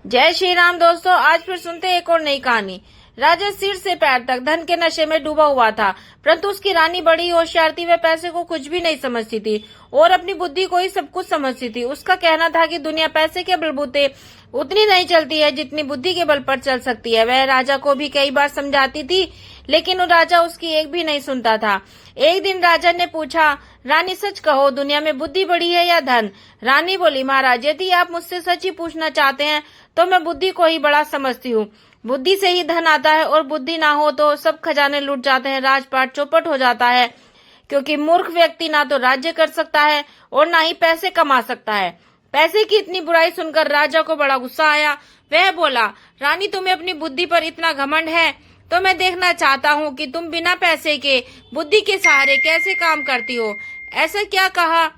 जय श्री राम दोस्तों, आज फिर सुनते हैं एक और नई कहानी। राजा सिर से पैर तक धन के नशे में डूबा हुआ था, परंतु उसकी रानी बड़ी होशियार थी। वह पैसे को कुछ भी नहीं समझती थी और अपनी बुद्धि को ही सब कुछ समझती थी। उसका कहना था कि दुनिया पैसे के बलबूते उतनी नहीं चलती है जितनी बुद्धि के बल पर चल सकती है। वह राजा को भी कई बार समझाती थी, लेकिन वो राजा उसकी एक भी नहीं सुनता था। एक दिन राजा ने पूछा, रानी सच कहो, दुनिया में बुद्धि बड़ी है या धन? रानी बोली, महाराज यदि आप मुझसे सच ही पूछना चाहते हैं तो मैं बुद्धि को ही बड़ा समझती हूँ। बुद्धि से ही धन आता है और बुद्धि ना हो तो सब खजाने लूट जाते हैं, राजपाट चौपट हो जाता है, क्योंकि मूर्ख व्यक्ति ना तो राज्य कर सकता है और ना ही पैसे कमा सकता है। पैसे की इतनी बुराई सुनकर राजा को बड़ा गुस्सा आया। वह बोला, रानी तुम्हें अपनी बुद्धि पर इतना घमंड है तो मैं देखना चाहता हूँ कि तुम बिना पैसे के बुद्धि के सहारे कैसे काम करती हो। ऐसा क्या कहा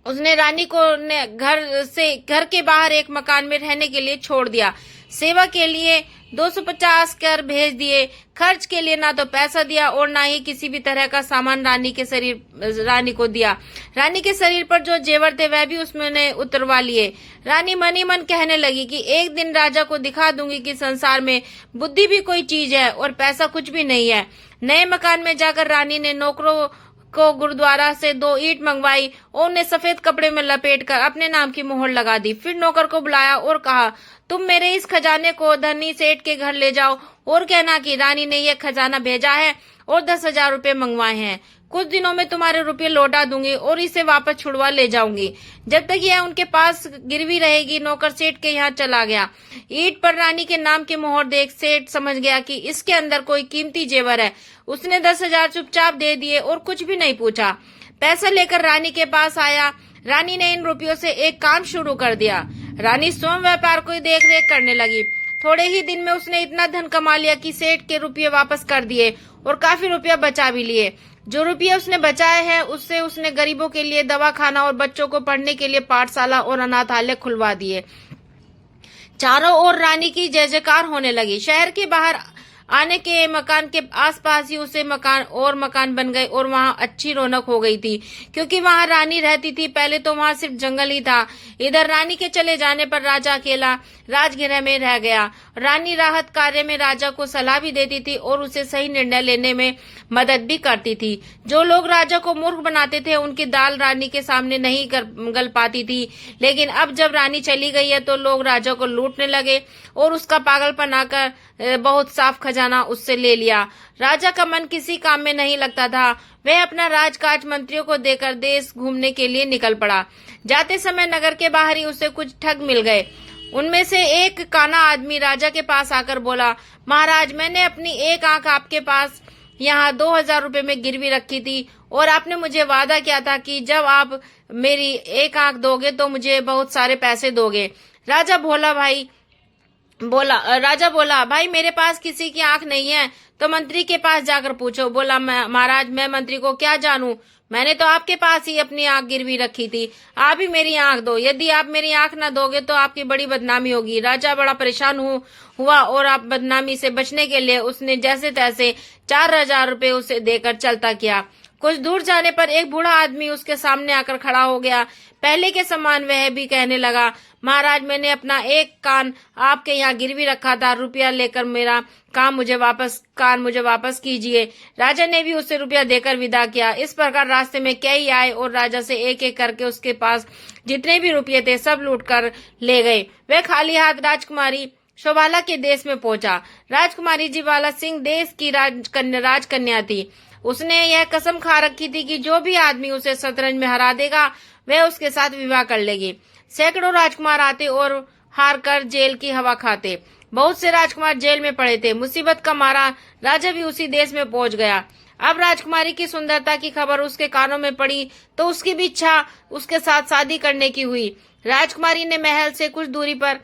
उसने रानी को ने घर के बाहर एक मकान में रहने के लिए छोड़ दिया। सेवा के लिए 250 कर भेज दिए। खर्च के लिए ना तो पैसा दिया और ना ही किसी भी तरह का सामान रानी को दिया। रानी के शरीर पर जो जेवर थे वह भी उसने उतरवा लिए। रानी मन ही मन कहने लगी कि एक दिन राजा को दिखा दूंगी कि संसार में बुद्धि भी कोई चीज है और पैसा कुछ भी नहीं है। नए मकान में जाकर रानी ने नौकरों को गुरुद्वारा से 2 ईंट मंगवाई और उन्हें सफेद कपड़े में लपेटकर अपने नाम की मोहर लगा दी। फिर नौकर को बुलाया और कहा, तुम मेरे इस खजाने को धनी सेठ के घर ले जाओ और कहना कि रानी ने यह खजाना भेजा है और 10,000 रुपए मंगवाए हैं। कुछ दिनों में तुम्हारे रुपये लौटा दूंगी और इसे वापस छुड़वा ले जाऊंगी। जब तक यह उनके पास गिरवी रहेगी। नौकर सेठ के यहाँ चला गया। ईंट पर रानी के नाम की मोहर देख सेठ समझ गया कि इसके अंदर कोई कीमती जेवर है। उसने 10,000 चुपचाप दे दिए और कुछ भी नहीं पूछा। पैसा लेकर रानी के पास आया। रानी ने इन रुपयों से एक काम शुरू कर दिया। रानी स्वयं व्यापार को देख रेख करने लगी। थोड़े ही दिन में उसने इतना धन कमा लिया कि सेठ के रुपये वापस कर दिए और काफी रुपया बचा भी लिए। जो रुपये उसने बचाए हैं उससे उसने गरीबों के लिए दवा खाना और बच्चों को पढ़ने के लिए पाठशाला और अनाथालय खुलवा दिए। चारों ओर रानी की जय जयकार होने लगी। शहर के बाहर आने के मकान के आसपास ही उसे मकान बन गए और वहां अच्छी रौनक हो गई थी, क्योंकि वहां रानी रहती थी। पहले तो वहां सिर्फ जंगल ही था। इधर रानी के चले जाने पर राजा अकेला राजगृह में रह गया। रानी राहत कार्य में राजा को सलाह भी देती थी और उसे सही निर्णय लेने में मदद भी करती थी। जो लोग राजा को मूर्ख बनाते थे उनकी दाल रानी के सामने नहीं गल पाती थी, लेकिन अब जब रानी चली गई है तो लोग राजा को लूटने लगे और उसका पागलपन आकर बहुत साफ खजाना उससे ले लिया। राजा का मन किसी काम में नहीं लगता था। वह अपना राजकाज मंत्रियों को देकर देश घूमने के लिए निकल पड़ा। जाते समय नगर के बाहर ही उसे कुछ ठग मिल गए। उनमें से एक काना आदमी राजा के पास आकर बोला, महाराज मैंने अपनी एक आंख आपके पास यहाँ 2,000 रुपए में गिरवी रखी थी और आपने मुझे वादा किया था कि जब आप मेरी एक आंख दोगे तो मुझे बहुत सारे पैसे दोगे। राजा बोला, भाई मेरे पास किसी की आंख नहीं है तो मंत्री के पास जाकर पूछो। बोला, महाराज मैं मंत्री को क्या जानूं, मैंने तो आपके पास ही अपनी आंख गिरवी रखी थी, आप ही मेरी आंख दो। यदि आप मेरी आंख न दोगे तो आपकी बड़ी बदनामी होगी। राजा बड़ा परेशान हुआ और आप बदनामी से बचने के लिए उसने जैसे तैसे 4,000 रुपए उसे देकर चलता किया। कुछ दूर जाने पर एक बूढ़ा आदमी उसके सामने आकर खड़ा हो गया। पहले के समान वह भी कहने लगा, महाराज मैंने अपना एक कान आपके यहाँ गिरवी रखा था, रुपया लेकर मेरा कान मुझे वापस कीजिए। राजा ने भी उसे रुपया देकर विदा किया। इस प्रकार रास्ते में कई आए और राजा से एक एक करके उसके पास जितने भी रुपये थे सब लूट कर ले गए। वह खाली हाथ राजकुमारी शोभाला के देश में पहुंचा। राजकुमारी जीवाला सिंह देश की राजकन्या थी। उसने यह कसम खा रखी थी कि जो भी आदमी उसे शतरंज में हरा देगा वह उसके साथ विवाह कर लेगी। सैकड़ों राजकुमार आते और हार कर जेल की हवा खाते। बहुत से राजकुमार जेल में पड़े थे। मुसीबत का मारा राजा भी उसी देश में पहुंच गया। अब राजकुमारी की सुंदरता की खबर उसके कानों में पड़ी तो उसकी भी इच्छा उसके साथ शादी करने की हुई। राजकुमारी ने महल से कुछ दूरी पर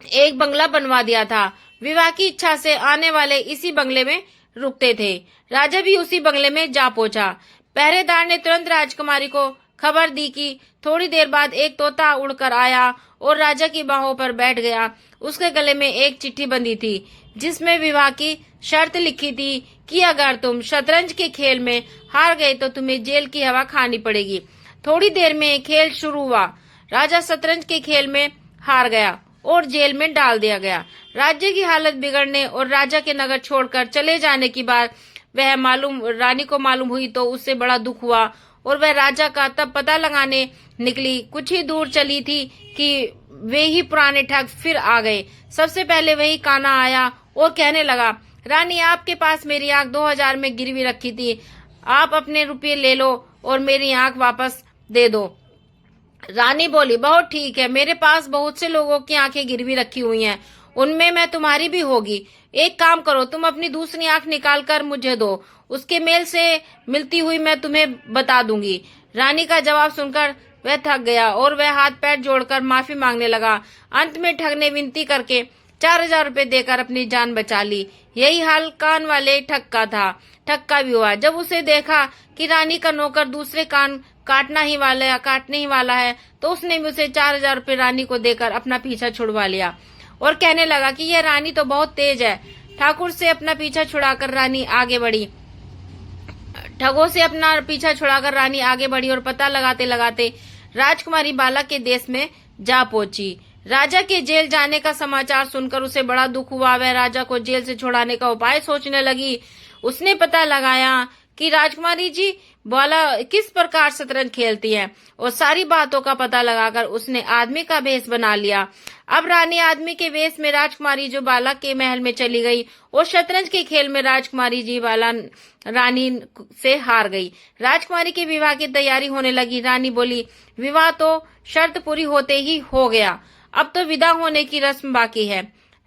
एक बंगला बनवा दिया था। विवाह की इच्छा से आने वाले इसी बंगले में रुकते थे। राजा भी उसी बंगले में जा पहुंचा। पहरेदार ने तुरंत राजकुमारी को खबर दी कि थोड़ी देर बाद एक तोता उड़कर आया और राजा की बाहों पर बैठ गया। उसके गले में एक चिट्ठी बंधी थी जिसमें विवाह की शर्त लिखी थी कि अगर तुम शतरंज के खेल में हार गए तो तुम्हें जेल की हवा खानी पड़ेगी। थोड़ी देर में खेल शुरू हुआ। राजा शतरंज के खेल में हार गया और जेल में डाल दिया गया। राज्य की हालत बिगड़ने और राजा के नगर छोड़कर चले जाने की बात रानी को मालूम हुई तो उससे बड़ा दुख हुआ और वह राजा का तब पता लगाने निकली। कुछ ही दूर चली थी कि वे ही पुराने ठग फिर आ गए। सबसे पहले वही कान्हा आया और कहने लगा, रानी आपके पास मेरी आंख 2000 में गिरवी रखी थी, आप अपने रुपये ले लो और मेरी आंख वापस दे दो। रानी बोली, बहुत ठीक है, मेरे पास बहुत से लोगों की आंखें गिरवी रखी हुई हैं, उनमें मैं तुम्हारी भी होगी। एक काम करो, तुम अपनी दूसरी आंख निकाल कर मुझे दो, उसके मेल से मिलती हुई मैं तुम्हें बता दूंगी। रानी का जवाब सुनकर वह थक गया और वह हाथ पैर जोड़कर माफी मांगने लगा। अंत में ठग ने विनती करके 4000 रुपए देकर अपनी जान बचा ली। यही हाल कान वाले ठग का था। ठग का भी हुआ। जब उसे देखा कि रानी का नौकर दूसरे कान काटने ही वाला है तो उसने भी उसे 4000 रुपए रानी को देकर अपना पीछा छुड़वा लिया और कहने लगा कि यह रानी तो बहुत तेज है। ठाकुर से अपना पीछा छुड़ाकर रानी आगे बढ़ी। ठगों से अपना पीछा छुड़ाकर रानी आगे बढ़ी और पता लगाते लगाते राजकुमारी बाला के देश में जा पहुंची। राजा के जेल जाने का समाचार सुनकर उसे बड़ा दुख हुआ। वह राजा को जेल से छुड़ाने का उपाय सोचने लगी। उसने पता लगाया कि राजकुमारी जी बाला किस प्रकार शतरंज खेलती है और सारी बातों का पता लगाकर उसने आदमी का भेष बना लिया। अब रानी आदमी के वेश में राजकुमारी जो बाला के महल में चली गई और शतरंज के खेल में राजकुमारी जी बाला रानी से हार गई। राजकुमारी के विवाह की तैयारी होने लगी। रानी बोली, विवाह तो शर्त पूरी होते ही हो गया, अब तो विदा होने की रस्म बाकी है।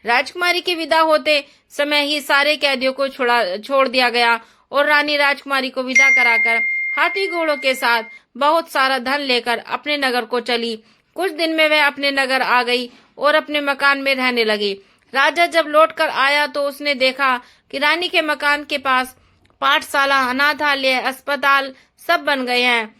राजकुमारी के विदा होते समय ही सारे कैदियों को छोड़ दिया गया और रानी राजकुमारी को विदा कराकर हाथी घोड़ों के साथ बहुत सारा धन लेकर अपने नगर को चली। कुछ दिन में वह अपने नगर आ गई और अपने मकान में रहने लगी। राजा जब लौटकर आया तो उसने देखा कि रानी के मकान के पास पाठशाला, अनाथालय, अस्पताल सब बन गए हैं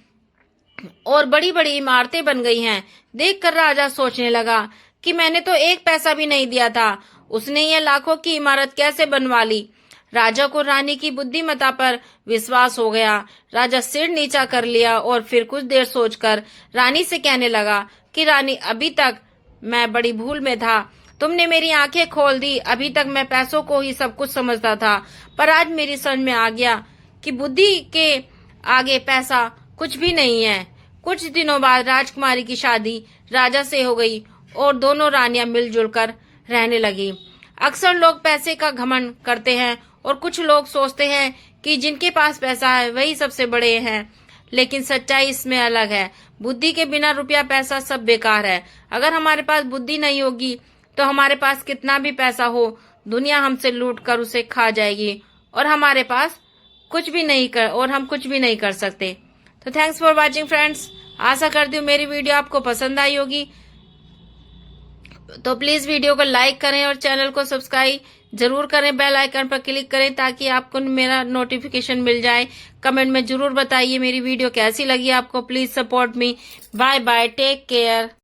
और बड़ी बड़ी इमारतें बन गई हैं। देखकर राजा सोचने लगा कि मैंने तो एक पैसा भी नहीं दिया था, उसने ये लाखों की इमारत कैसे बनवा ली। राजा को रानी की बुद्धिमत्ता पर विश्वास हो गया। राजा सिर नीचा कर लिया और फिर कुछ देर सोचकर रानी से कहने लगा कि रानी, अभी तक मैं बड़ी भूल में था, तुमने मेरी आंखें खोल दी। अभी तक मैं पैसों को ही सब कुछ समझता था, पर आज मेरी समझ में आ गया कि बुद्धि के आगे पैसा कुछ भी नहीं है। कुछ दिनों बाद राजकुमारी की शादी राजा से हो गई और दोनों रानियां मिलजुल कर रहने लगी। अक्सर लोग पैसे का घमंड करते हैं और कुछ लोग सोचते हैं कि जिनके पास पैसा है वही सबसे बड़े हैं, लेकिन सच्चाई इसमें अलग है। बुद्धि के बिना रुपया पैसा सब बेकार है। अगर हमारे पास बुद्धि नहीं होगी तो हमारे पास कितना भी पैसा हो, दुनिया हमसे लूट कर उसे खा जाएगी और हमारे पास कुछ भी नहीं कर सकते। तो थैंक्स फॉर वॉचिंग फ्रेंड्स। आशा करती हूँ मेरी वीडियो आपको पसंद आई होगी। तो प्लीज वीडियो को लाइक करें और चैनल को सब्सक्राइब जरूर करें। बेल आइकन पर क्लिक करें ताकि आपको मेरा नोटिफिकेशन मिल जाए। कमेंट में जरूर बताइए मेरी वीडियो कैसी लगी आपको। Please support me. Bye bye, take care.